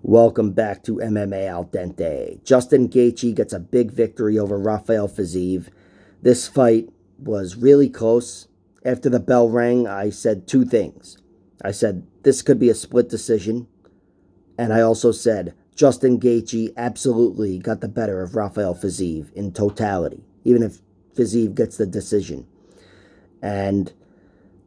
Welcome back to MMA Al Dente. Justin Gaethje gets a big victory over Rafael Fiziev. This fight was really close. After the bell rang, I said two things. I said this could be a split decision, and I also said Justin Gaethje absolutely got the better of Rafael Fiziev in totality, even if Fiziev gets the decision. And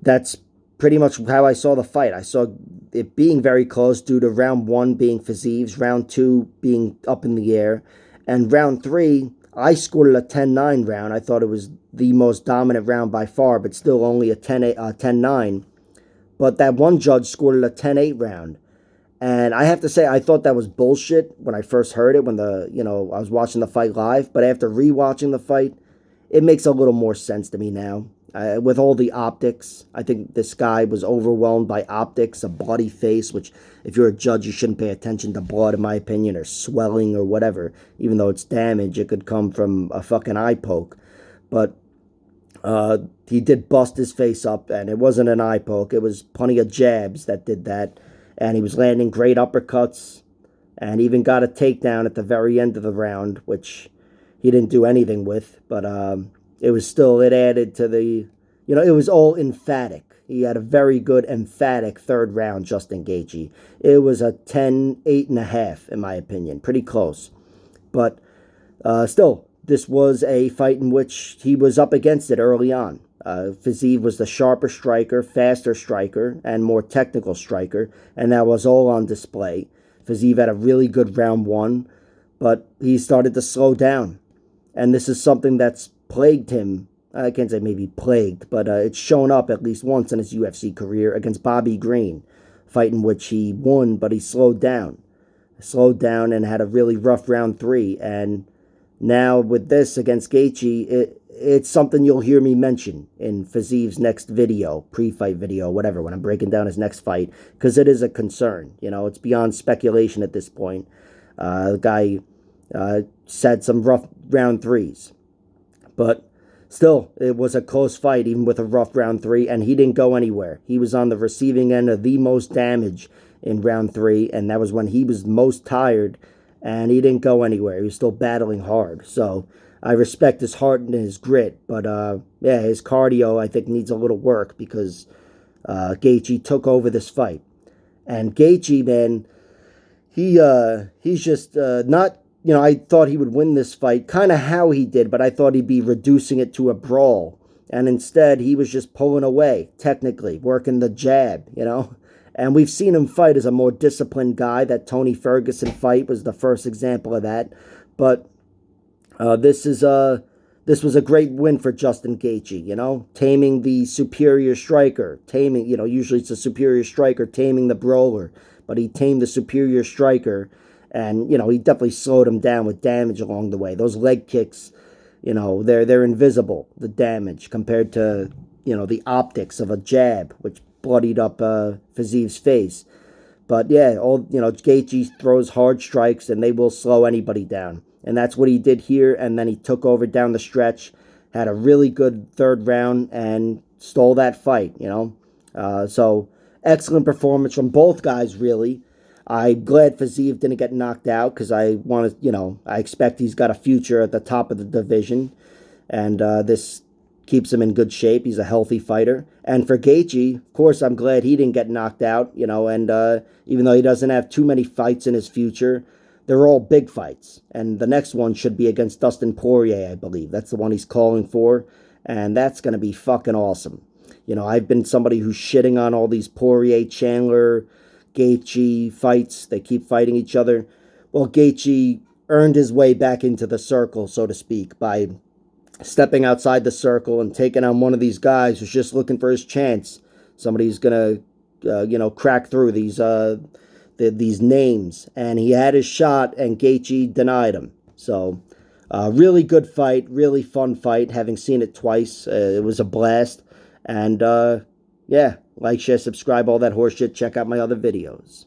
that's pretty much how I saw the fight. I saw it being very close due to round one being Fiziev's, round two being up in the air, and round three, I scored it a 10-9 round. I thought it was the most dominant round by far, but still only a 10-9. But that one judge scored it a 10-8 round. And I have to say, I thought that was bullshit when I first heard it, when I was watching the fight live. But after rewatching the fight, it makes a little more sense to me now. With all the optics, I think this guy was overwhelmed by optics, a bloody face, which if you're a judge, you shouldn't pay attention to blood, in my opinion, or swelling or whatever. Even though it's damage, it could come from a fucking eye poke. But he did bust his face up, and it wasn't an eye poke. It was plenty of jabs that did that. And he was landing great uppercuts, and even got a takedown at the very end of the round, which he didn't do anything with. But it added to the, it was all emphatic. He had a very good emphatic third round, Justin Gaethje. It was a 10-8.5, in my opinion. Pretty close. But still, this was a fight in which he was up against it early on. Fiziev was the sharper striker, faster striker, and more technical striker, and that was all on display. Fiziev had a really good round one, but he started to slow down. And this is something that's plagued him. I can't say maybe plagued, but it's shown up at least once in his UFC career against Bobby Green, fight in which he won, but he slowed down. And had a really rough round three. And now with this against Gaethje, it's something you'll hear me mention in Fiziev's next video, pre-fight video, whatever, when I'm breaking down his next fight, because it is a concern. It's beyond speculation at this point. The guy said some rough round threes. But still, it was a close fight, even with a rough round three, and he didn't go anywhere. He was on the receiving end of the most damage in round three, and that was when he was most tired, and he didn't go anywhere. He was still battling hard. So I respect his heart and his grit, but his cardio, I think, needs a little work, because Gaethje took over this fight. And Gaethje, man, he's just not... I thought he would win this fight, kind of how he did, but I thought he'd be reducing it to a brawl. And instead, he was just pulling away, technically, working the jab, And we've seen him fight as a more disciplined guy. That Tony Ferguson fight was the first example of that. But this was a great win for Justin Gaethje, Taming the superior striker. Usually it's a superior striker taming the brawler. But he tamed the superior striker. And, he definitely slowed him down with damage along the way. Those leg kicks, they're invisible, the damage, compared to, the optics of a jab, which bloodied up Fiziev's face. But, Gaethje throws hard strikes, and they will slow anybody down. And that's what he did here, and then he took over down the stretch, had a really good third round, and stole that fight, So, excellent performance from both guys, really. I'm glad Fiziev didn't get knocked out, because I expect he's got a future at the top of the division, and this keeps him in good shape. He's a healthy fighter. And for Gaethje, of course, I'm glad he didn't get knocked out, and even though he doesn't have too many fights in his future, they're all big fights. And the next one should be against Dustin Poirier, I believe. That's the one he's calling for, and that's going to be fucking awesome. I've been somebody who's shitting on all these Poirier, Chandler, Gaethje fights. They keep fighting each other. Well, Gaethje earned his way back into the circle, so to speak, by stepping outside the circle and taking on one of these guys who's just looking for his chance. Somebody's gonna, crack through these names. And he had his shot, and Gaethje denied him. So, really good fight, really fun fight. Having seen it twice, it was a blast. And like, share, subscribe, all that horseshit. Check out my other videos.